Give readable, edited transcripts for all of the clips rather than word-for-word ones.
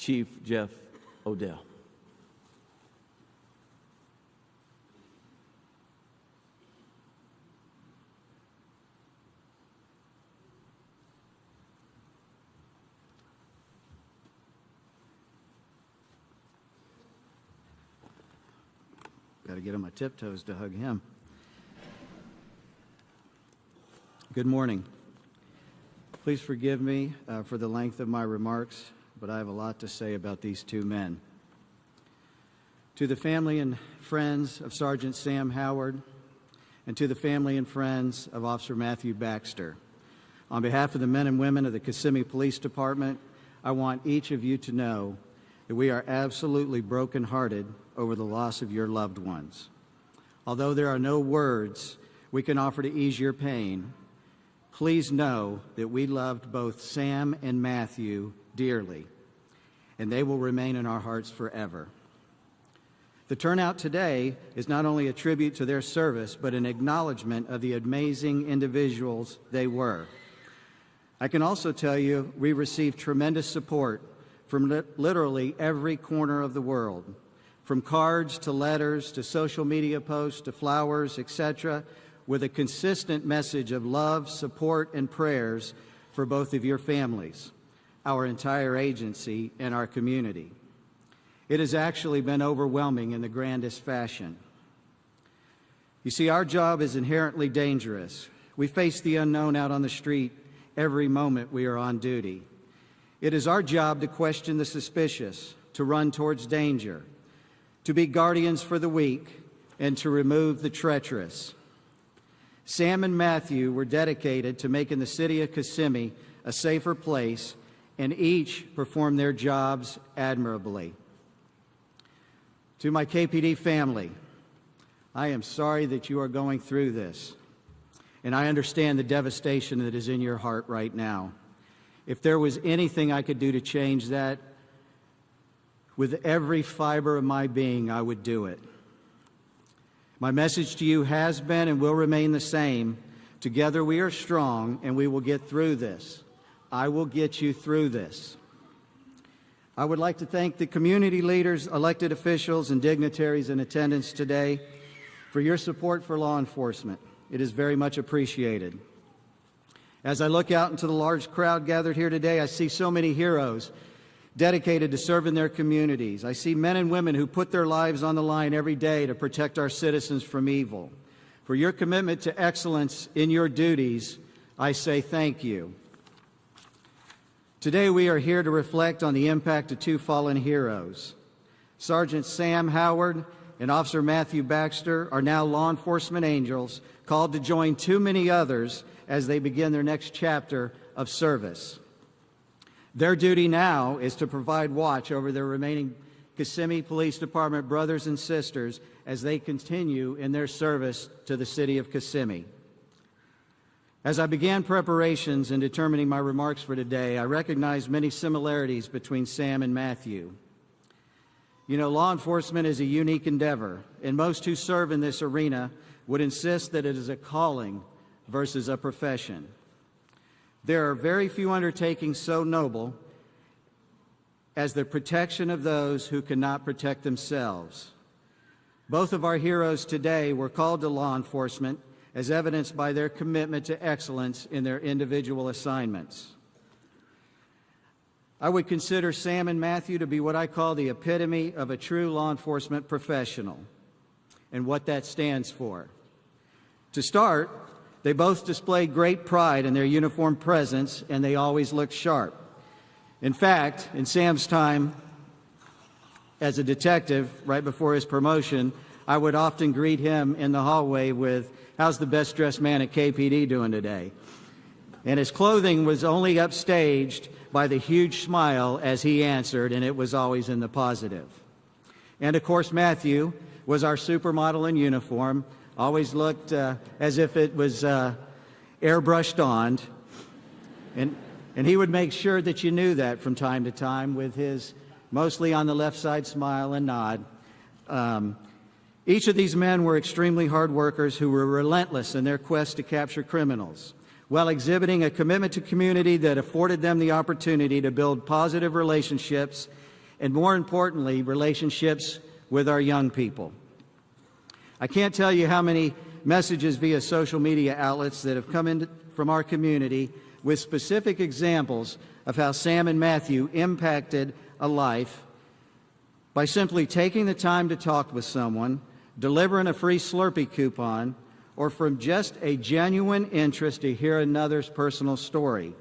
Chief Jeff ODell. Got to get on my tiptoes to hug him. Good morning. Please forgive me for the length of my remarks, but I have a lot to say about these two men. To the family and friends of Sergeant Sam Howard, and to the family and friends of Officer Matthew Baxter, on behalf of the men and women of the Kissimmee Police Department, I want each of you to know that we are absolutely brokenhearted over the loss of your loved ones. Although there are no words we can offer to ease your pain, please know that we loved both Sam and Matthew dearly, and they will remain in our hearts forever. The turnout today is not only a tribute to their service, but an acknowledgement of the amazing individuals they were. I can also tell you we received tremendous support from literally every corner of the world, from cards to letters to social media posts to flowers, etc., with a consistent message of love, support, and prayers for both of your families, our entire agency, and our community. It has actually been overwhelming in the grandest fashion. You see, our job is inherently dangerous. We face the unknown out on the street every moment we are on duty. It is our job to question the suspicious, to run towards danger, to be guardians for the weak, and to remove the treacherous. Sam and Matthew were dedicated to making the city of Kissimmee a safer place, and each performed their jobs admirably. To my KPD family, I am sorry that you are going through this, and I understand the devastation that is in your heart right now. If there was anything I could do to change that, with every fiber of my being, I would do it. My message to you has been and will remain the same. Together we are strong, and we will get through this. I will get you through this. I would like to thank the community leaders, elected officials, and dignitaries in attendance today for your support for law enforcement. It is very much appreciated. As I look out into the large crowd gathered here today, I see so many heroes dedicated to serving their communities. I see men and women who put their lives on the line every day to protect our citizens from evil. For your commitment to excellence in your duties, I say thank you. Today we are here to reflect on the impact of two fallen heroes. Sergeant Sam Howard and Officer Matthew Baxter are now law enforcement angels called to join too many others as they begin their next chapter of service. Their duty now is to provide watch over their remaining Kissimmee Police Department brothers and sisters as they continue in their service to the city of Kissimmee. As I began preparations in determining my remarks for today, I recognized many similarities between Sam and Matthew. You know, law enforcement is a unique endeavor, and most who serve in this arena would insist that it is a calling versus a profession. There are very few undertakings so noble as the protection of those who cannot protect themselves. Both of our heroes today were called to law enforcement as evidenced by their commitment to excellence in their individual assignments. I would consider Sam and Matthew to be what I call the epitome of a true law enforcement professional, and what that stands for. To start, they both displayed great pride in their uniform presence, and they always looked sharp. In fact, in Sam's time as a detective, right before his promotion, I would often greet him in the hallway with, "How's the best-dressed man at KPD doing today?" And his clothing was only upstaged by the huge smile as he answered, and it was always in the positive. And of course, Matthew was our supermodel in uniform, always looked as if it was airbrushed on. And he would make sure that you knew that from time to time with his mostly on the left side smile and nod. Each of these men were extremely hard workers who were relentless in their quest to capture criminals, while exhibiting a commitment to community that afforded them the opportunity to build positive relationships and more importantly, relationships with our young people. I can't tell you how many messages via social media outlets that have come in from our community with specific examples of how Sam and Matthew impacted a life by simply taking the time to talk with someone, delivering a free Slurpee coupon, or from just a genuine interest to hear another's personal story.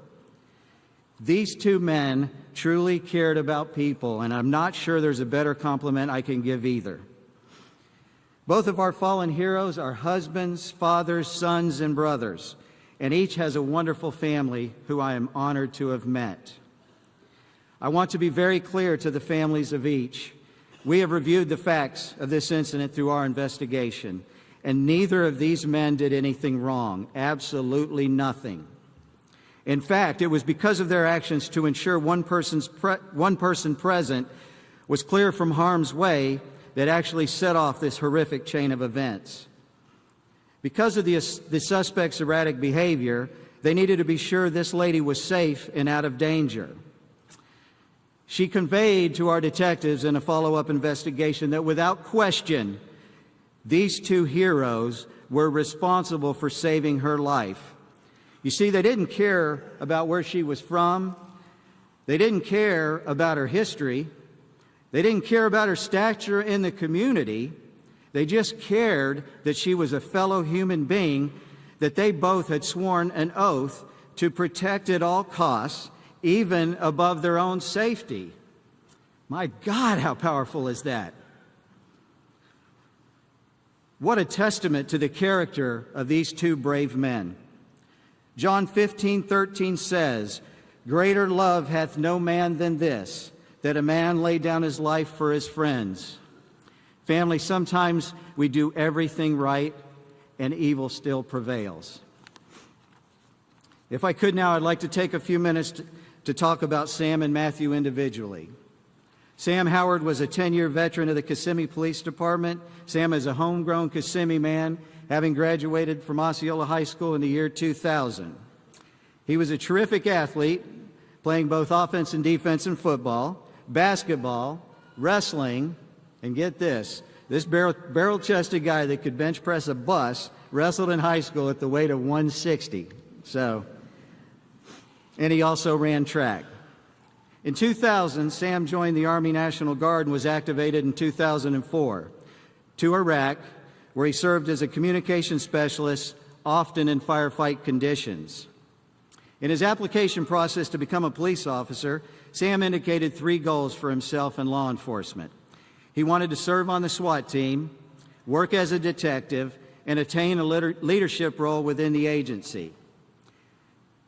These two men truly cared about people, and I'm not sure there's a better compliment I can give either. Both of our fallen heroes are husbands, fathers, sons, and brothers, and each has a wonderful family who I am honored to have met. I want to be very clear to the families of each. We have reviewed the facts of this incident through our investigation, and neither of these men did anything wrong, absolutely nothing. In fact, it was because of their actions to ensure one person present was clear from harm's way that actually set off this horrific chain of events. Because of the suspect's erratic behavior, they needed to be sure this lady was safe and out of danger. She conveyed to our detectives in a follow-up investigation that without question, these two heroes were responsible for saving her life. You see, they didn't care about where she was from. They didn't care about her history. They didn't care about her stature in the community. They just cared that she was a fellow human being, that they both had sworn an oath to protect at all costs, even above their own safety. My God, how powerful is that? What a testament to the character of these two brave men. John 15:13 says, "Greater love hath no man than this, that a man lay down his life for his friends." Family, sometimes we do everything right and evil still prevails. If I could now, I'd like to take a few minutes to talk about Sam and Matthew individually. Sam Howard was a 10-year veteran of the Kissimmee Police Department. Sam is a homegrown Kissimmee man, having graduated from Osceola High School in the year 2000. He was a terrific athlete, playing both offense and defense in football, basketball, wrestling, and get this barrel-chested guy that could bench press a bus wrestled in high school at the weight of 160. And he also ran track. In 2000, Sam joined the Army National Guard and was activated in 2004 to Iraq, where he served as a communications specialist, often in firefight conditions. In his application process to become a police officer, Sam indicated 3 goals for himself in law enforcement. He wanted to serve on the SWAT team, work as a detective, and attain a leadership role within the agency.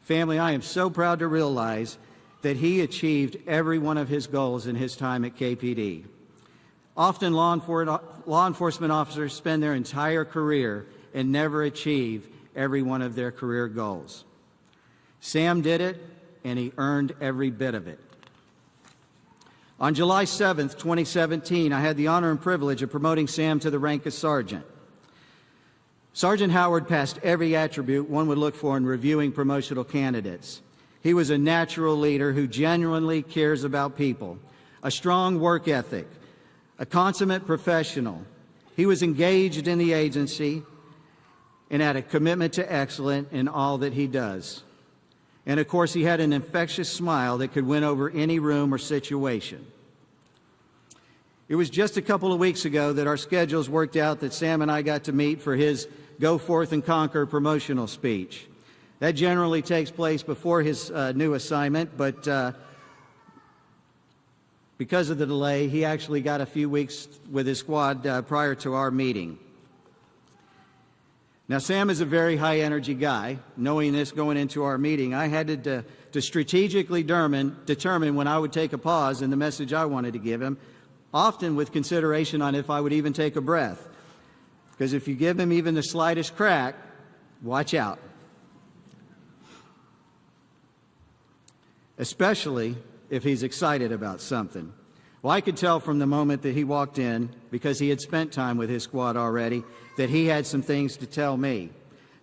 Family, I am so proud to realize that he achieved every one of his goals in his time at KPD. Often law enforcement officers spend their entire career and never achieve every one of their career goals. Sam did it, and he earned every bit of it. On July 7th, 2017, I had the honor and privilege of promoting Sam to the rank of sergeant. Sergeant Howard passed every attribute one would look for in reviewing promotional candidates. He was a natural leader who genuinely cares about people, a strong work ethic, a consummate professional. He was engaged in the agency and had a commitment to excellence in all that he does. And of course, he had an infectious smile that could win over any room or situation. It was just a couple of weeks ago that our schedules worked out that Sam and I got to meet for his Go Forth and Conquer promotional speech. That generally takes place before his new assignment, but because of the delay, he actually got a few weeks with his squad prior to our meeting. Now, Sam is a very high-energy guy. Knowing this going into our meeting, I had to strategically determine when I would take a pause in the message I wanted to give him, often with consideration on if I would even take a breath. Because if you give him even the slightest crack, watch out. Especially if he's excited about something. Well, I could tell from the moment that he walked in, because he had spent time with his squad already, that he had some things to tell me.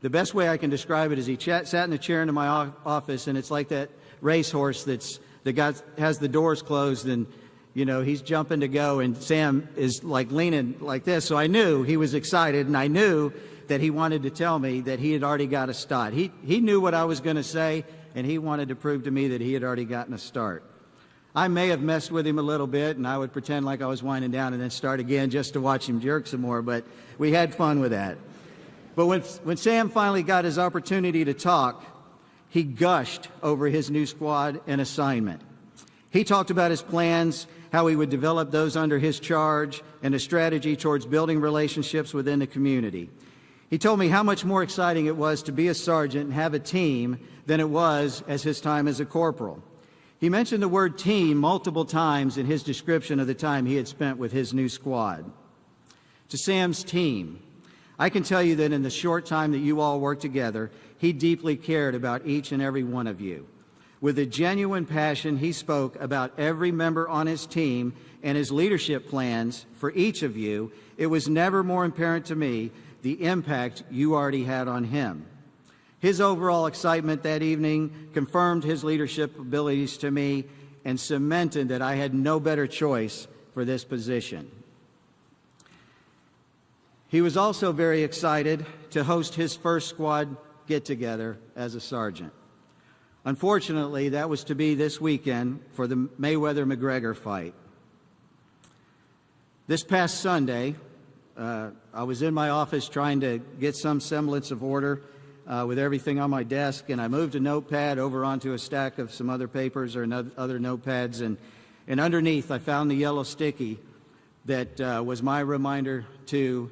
The best way I can describe it is he sat in a chair in my office, and it's like that racehorse that has the doors closed, and he's jumping to go, and Sam is like leaning like this. So I knew he was excited, and I knew that he wanted to tell me that he had already got a start. He knew what I was going to say, and he wanted to prove to me that he had already gotten a start. I may have messed with him a little bit, and I would pretend like I was winding down and then start again just to watch him jerk some more, but we had fun with that. But when Sam finally got his opportunity to talk, he gushed over his new squad and assignment. He talked about his plans, how he would develop those under his charge, and a strategy towards building relationships within the community. He told me how much more exciting it was to be a sergeant and have a team than it was as his time as a corporal. He mentioned the word team multiple times in his description of the time he had spent with his new squad. To Sam's team, I can tell you that in the short time that you all worked together, he deeply cared about each and every one of you. With a genuine passion, he spoke about every member on his team and his leadership plans for each of you. It was never more apparent to me the impact you already had on him. His overall excitement that evening confirmed his leadership abilities to me and cemented that I had no better choice for this position. He was also very excited to host his first squad get-together as a sergeant. Unfortunately, that was to be this weekend for the Mayweather-McGregor fight. This past Sunday, I was in my office trying to get some semblance of order with everything on my desk, and I moved a notepad over onto a stack of some other papers or other notepads, and underneath I found the yellow sticky that was my reminder to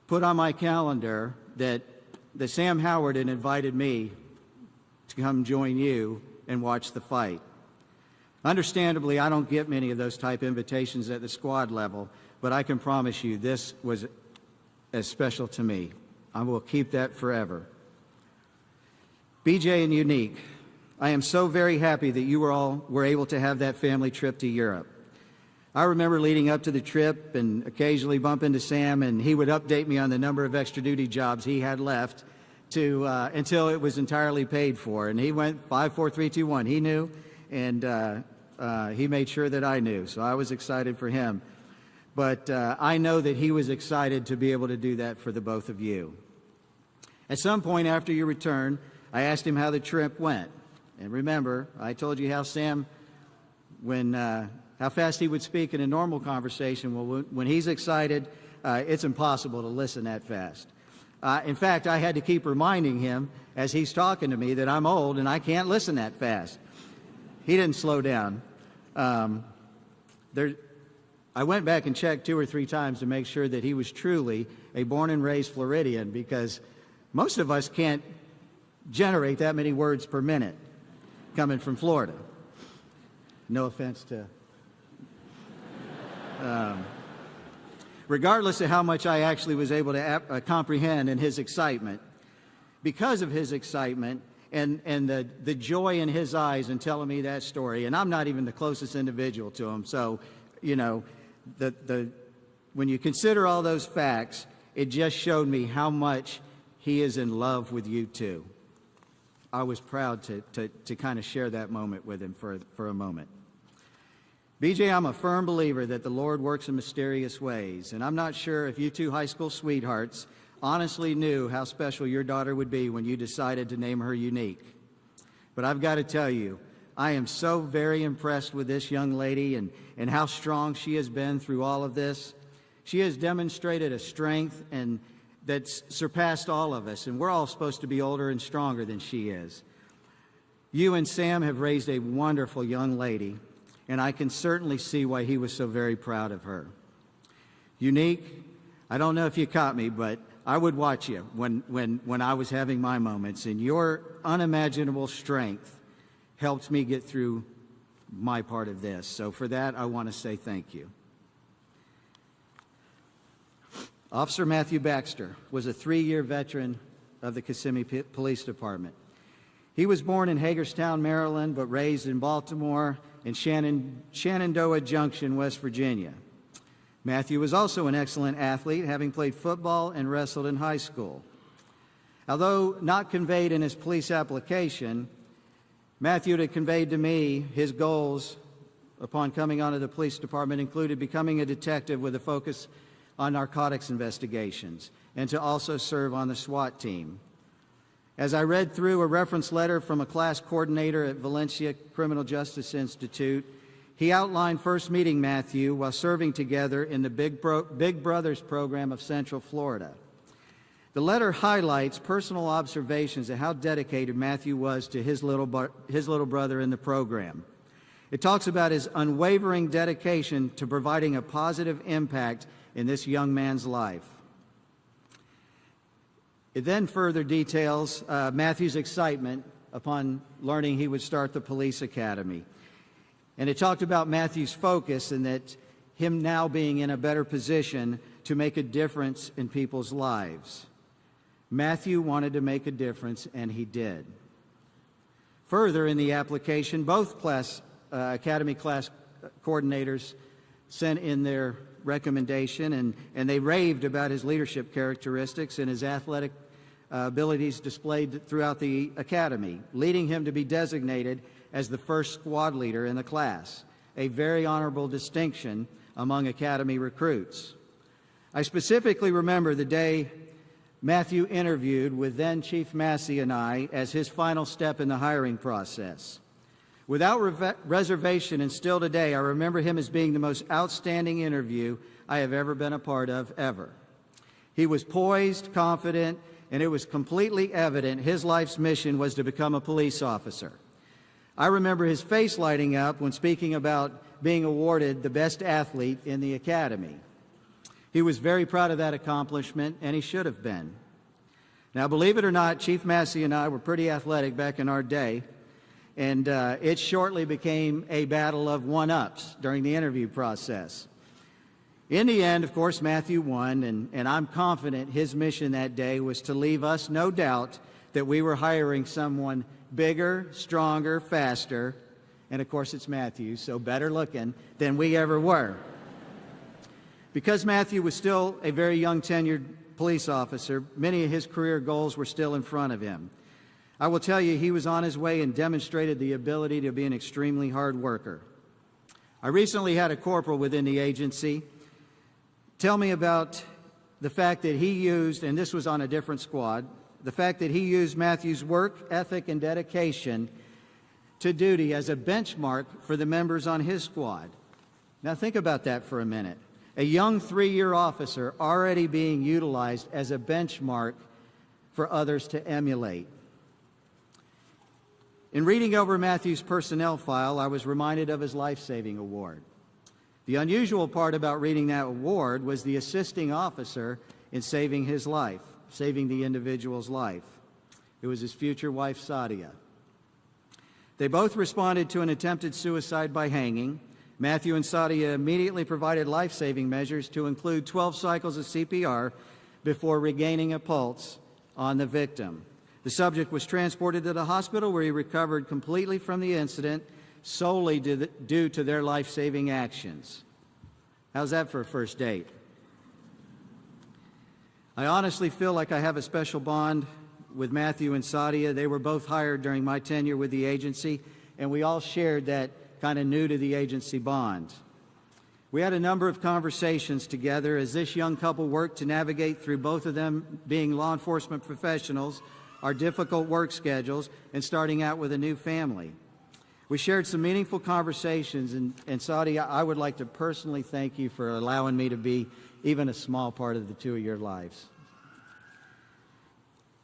put on my calendar that Sam Howard had invited me to come join you and watch the fight. Understandably, I don't get many of those type invitations at the squad level, but I can promise you this was as special to me. I will keep that forever. BJ and Unique, I am so very happy that you all were able to have that family trip to Europe. I remember leading up to the trip and occasionally bump into Sam, and he would update me on the number of extra duty jobs he had left until it was entirely paid for. And he went 5, 4, 3, 2, 1. He knew, and he made sure that I knew. So I was excited for him. But I know that he was excited to be able to do that for the both of you. At some point after your return, I asked him how the trip went. And remember, I told you how Sam, how fast he would speak in a normal conversation. Well, when he's excited, it's impossible to listen that fast. In fact, I had to keep reminding him as he's talking to me that I'm old and I can't listen that fast. He didn't slow down. I went back and checked 2 or 3 times to make sure that he was truly a born and raised Floridian, because most of us can't generate that many words per minute coming from Florida. No offense to... regardless of how much I actually was able to comprehend in his excitement, because of his excitement and the joy in his eyes in telling me that story, and I'm not even the closest individual to him, so, when you consider all those facts, it just showed me how much he is in love with you too. I was proud to kind of share that moment with him for a moment. BJ, I'm a firm believer that the Lord works in mysterious ways, and I'm not sure if you two high school sweethearts honestly knew how special your daughter would be when you decided to name her Unique. But I've got to tell you, I am so very impressed with this young lady and how strong she has been through all of this. She has demonstrated a strength and that's surpassed all of us, and we're all supposed to be older and stronger than she is. You and Sam have raised a wonderful young lady, and I can certainly see why he was so very proud of her. Unique, I don't know if you caught me, but I would watch you when I was having my moments, and your unimaginable strength helped me get through my part of this. So for that, I want to say thank you. Officer Matthew Baxter was a 3-year veteran of the Kissimmee Police Department. He was born in Hagerstown, Maryland, but raised in Baltimore and Shenandoah Junction, West Virginia. Matthew was also an excellent athlete, having played football and wrestled in high school. Although not conveyed in his police application, Matthew had conveyed to me his goals upon coming onto the police department included becoming a detective with a focus on narcotics investigations and to also serve on the SWAT team. As I read through a reference letter from a class coordinator at Valencia Criminal Justice Institute, he outlined first meeting Matthew while serving together in the Big Brothers program of Central Florida. The letter highlights personal observations of how dedicated Matthew was to his little brother in the program. It talks about his unwavering dedication to providing a positive impact in this young man's life. It then further details Matthew's excitement upon learning he would start the police academy. And it talked about Matthew's focus and that him now being in a better position to make a difference in people's lives. Matthew wanted to make a difference, and he did. Further, in the application, both academy class coordinators sent in their recommendation, and they raved about his leadership characteristics and his athletic abilities displayed throughout the academy, leading him to be designated as the first squad leader in the class, a very honorable distinction among academy recruits. I specifically remember the day Matthew interviewed with then Chief Massey and I as his final step in the hiring process. Without reservation and still today, I remember him as being the most outstanding interview I have ever been a part of, ever. He was poised, confident, and it was completely evident his life's mission was to become a police officer. I remember his face lighting up when speaking about being awarded the best athlete in the academy. He was very proud of that accomplishment, and he should have been. Now, believe it or not, Chief Massey and I were pretty athletic back in our day, and it shortly became a battle of one-ups during the interview process. In the end, of course, Matthew won, and I'm confident his mission that day was to leave us no doubt that we were hiring someone bigger, stronger, faster, and of course it's Matthew, so better looking than we ever were. Because Matthew was still a very young tenured police officer, many of his career goals were still in front of him. I will tell you, he was on his way and demonstrated the ability to be an extremely hard worker. I recently had a corporal within the agency tell me about the fact that he used, and this was on a different squad, the fact that he used Matthew's work ethic and dedication to duty as a benchmark for the members on his squad. Now think about that for a minute. A young 3-year officer already being utilized as a benchmark for others to emulate. In reading over Matthew's personnel file, I was reminded of his life-saving award. The unusual part about reading that award was the assisting officer in saving his life, saving the individual's life. It was his future wife, Sadia. They both responded to an attempted suicide by hanging. Matthew and Sadia immediately provided life-saving measures to include 12 cycles of CPR before regaining a pulse on the victim. The subject was transported to the hospital where he recovered completely from the incident solely due to their life-saving actions. How's that for a first date? I honestly feel like I have a special bond with Matthew and Sadia. They were both hired during my tenure with the agency, and we all shared that kind of new to the agency bond. We had a number of conversations together as this young couple worked to navigate through, both of them being law enforcement professionals, our difficult work schedules, and starting out with a new family. We shared some meaningful conversations, and Sadia, I would like to personally thank you for allowing me to be even a small part of the two of your lives.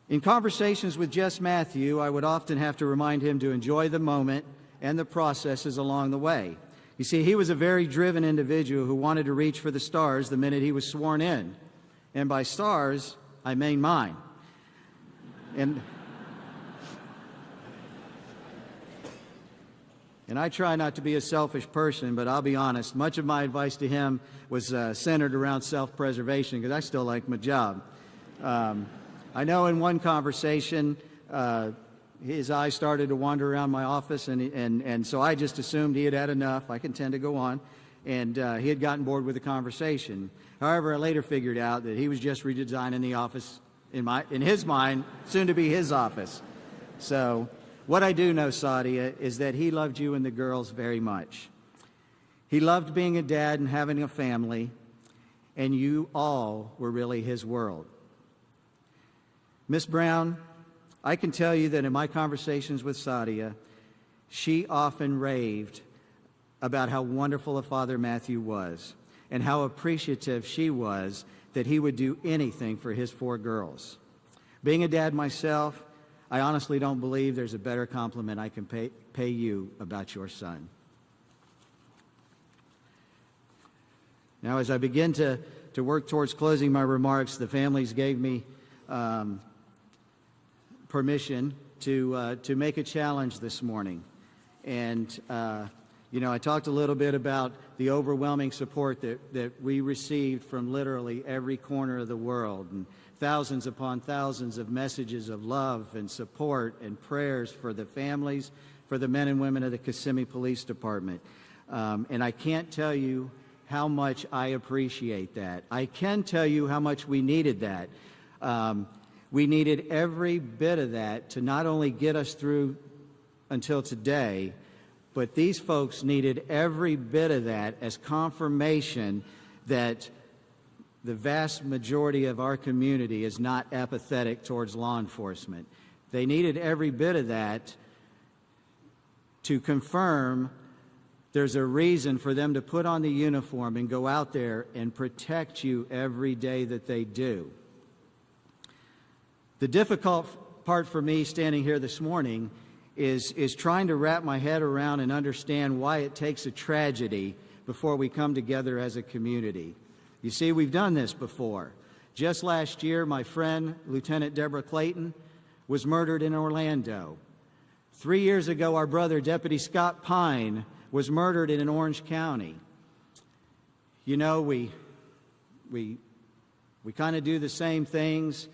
In conversations with just Matthew, I would often have to remind him to enjoy the moment and the processes along the way. You see, he was a very driven individual who wanted to reach for the stars the minute he was sworn in. And by stars, I mean mine. And I try not to be a selfish person, but I'll be honest, much of my advice to him was centered around self-preservation because I still like my job. I know in one conversation, his eyes started to wander around my office, and so I just assumed he had had enough. I can tend to go on, and he had gotten bored with the conversation. However, I later figured out that he was just redesigning the office in his mind, soon to be his office. So what I do know, Sadia, is that he loved you and the girls very much. He loved being a dad and having a family, and you all were really his world. Miss Brown, I can tell you that in my conversations with Sadia, she often raved about how wonderful a father Matthew was and how appreciative she was that he would do anything for his 4 girls. Being a dad myself, I honestly don't believe there's a better compliment I can pay you about your son. Now, as I begin to work towards closing my remarks, the families gave me permission to make a challenge this morning. And, I talked a little bit about the overwhelming support that we received from literally every corner of the world, and thousands upon thousands of messages of love and support and prayers for the families, for the men and women of the Kissimmee Police Department. And I can't tell you how much I appreciate that. I can tell you how much we needed that. We needed every bit of that to not only get us through until today, but these folks needed every bit of that as confirmation that the vast majority of our community is not apathetic towards law enforcement. They needed every bit of that to confirm there's a reason for them to put on the uniform and go out there and protect you every day that they do. The difficult part for me standing here this morning is trying to wrap my head around and understand why it takes a tragedy before we come together as a community. You see, we've done this before. Just last year, my friend, Lieutenant Deborah Clayton, was murdered in Orlando. 3 years ago, our brother, Deputy Scott Pine, was murdered in Orange County. You know, we kind of do the same things.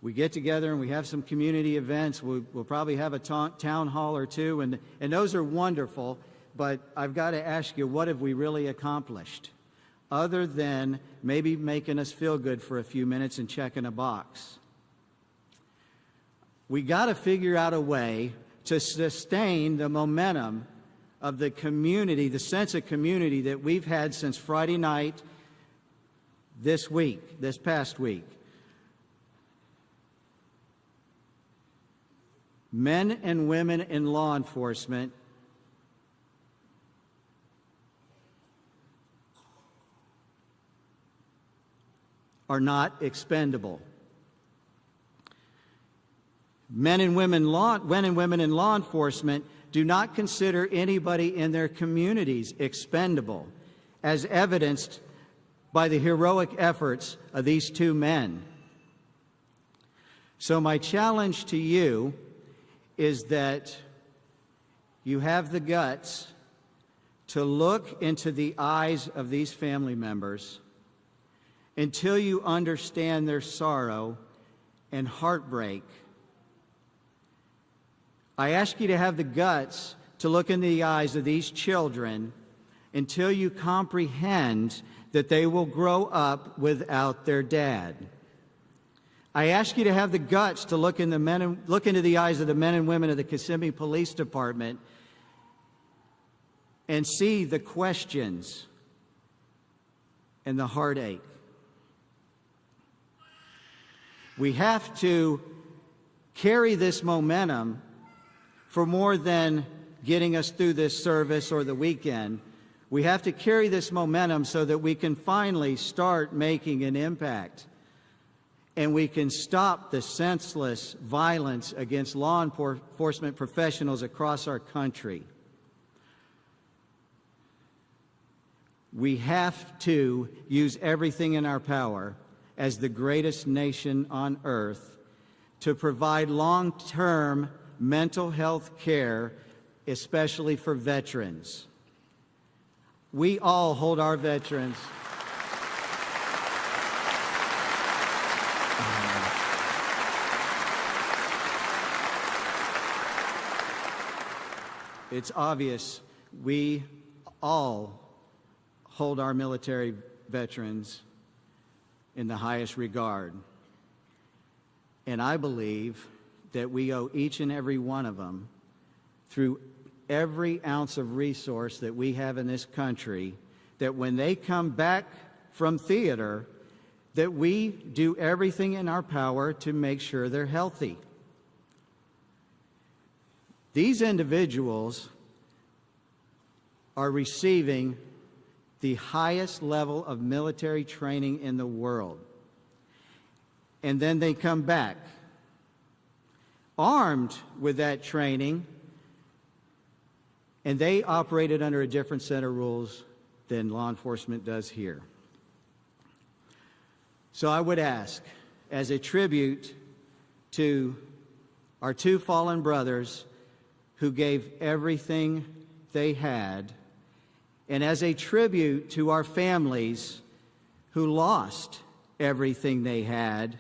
We get together and we have some community events. We'll probably have a town hall or two, and those are wonderful, but I've got to ask you, what have we really accomplished? Other than maybe making us feel good for a few minutes and checking a box. We got to figure out a way to sustain the momentum of the community, the sense of community that we've had since Friday night this past week. Men and women in law enforcement are not expendable. Men and women in law enforcement do not consider anybody in their communities expendable, as evidenced by the heroic efforts of these 2 men. So my challenge to you is that you have the guts to look into the eyes of these family members until you understand their sorrow and heartbreak. I ask you to have the guts to look in the eyes of these children until you comprehend that they will grow up without their dad. I ask you to have the guts to look into the eyes of the men and women of the Kissimmee Police Department and see the questions and the heartache. We have to carry this momentum for more than getting us through this service or the weekend. We have to carry this momentum so that we can finally start making an impact. And we can stop the senseless violence against law enforcement professionals across our country. We have to use everything in our power as the greatest nation on earth to provide long-term mental health care, especially for veterans. We all hold our veterans. It's obvious we all hold our military veterans in the highest regard. And I believe that we owe each and every one of them, through every ounce of resource that we have in this country, that when they come back from theater, that we do everything in our power to make sure they're healthy. These individuals are receiving the highest level of military training in the world. And then they come back armed with that training, and they operated under a different set of rules than law enforcement does here. So I would ask, as a tribute to our two fallen brothers who gave everything they had, and as a tribute to our families who lost everything they had,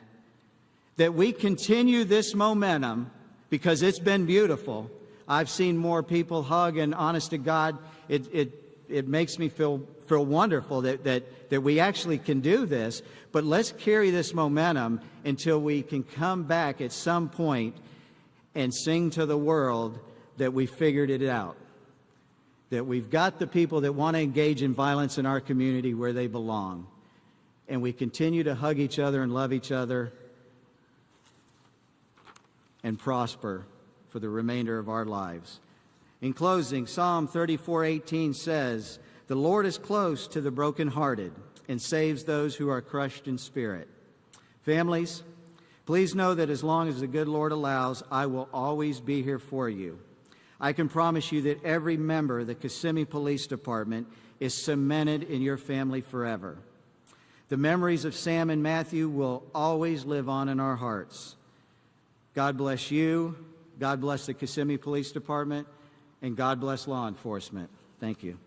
that we continue this momentum, because it's been beautiful. I've seen more people hug, and honest to God, it makes me feel wonderful that we actually can do this. But let's carry this momentum until we can come back at some point and sing to the world that we figured it out, that we've got the people that want to engage in violence in our community where they belong, and we continue to hug each other and love each other and prosper for the remainder of our lives. In closing, Psalm 34:18 says, "The Lord is close to the brokenhearted and saves those who are crushed in spirit." Families, please know that as long as the good Lord allows, I will always be here for you. I can promise you that every member of the Kissimmee Police Department is cemented in your family forever. The memories of Sam and Matthew will always live on in our hearts. God bless you, God bless the Kissimmee Police Department, and God bless law enforcement. Thank you.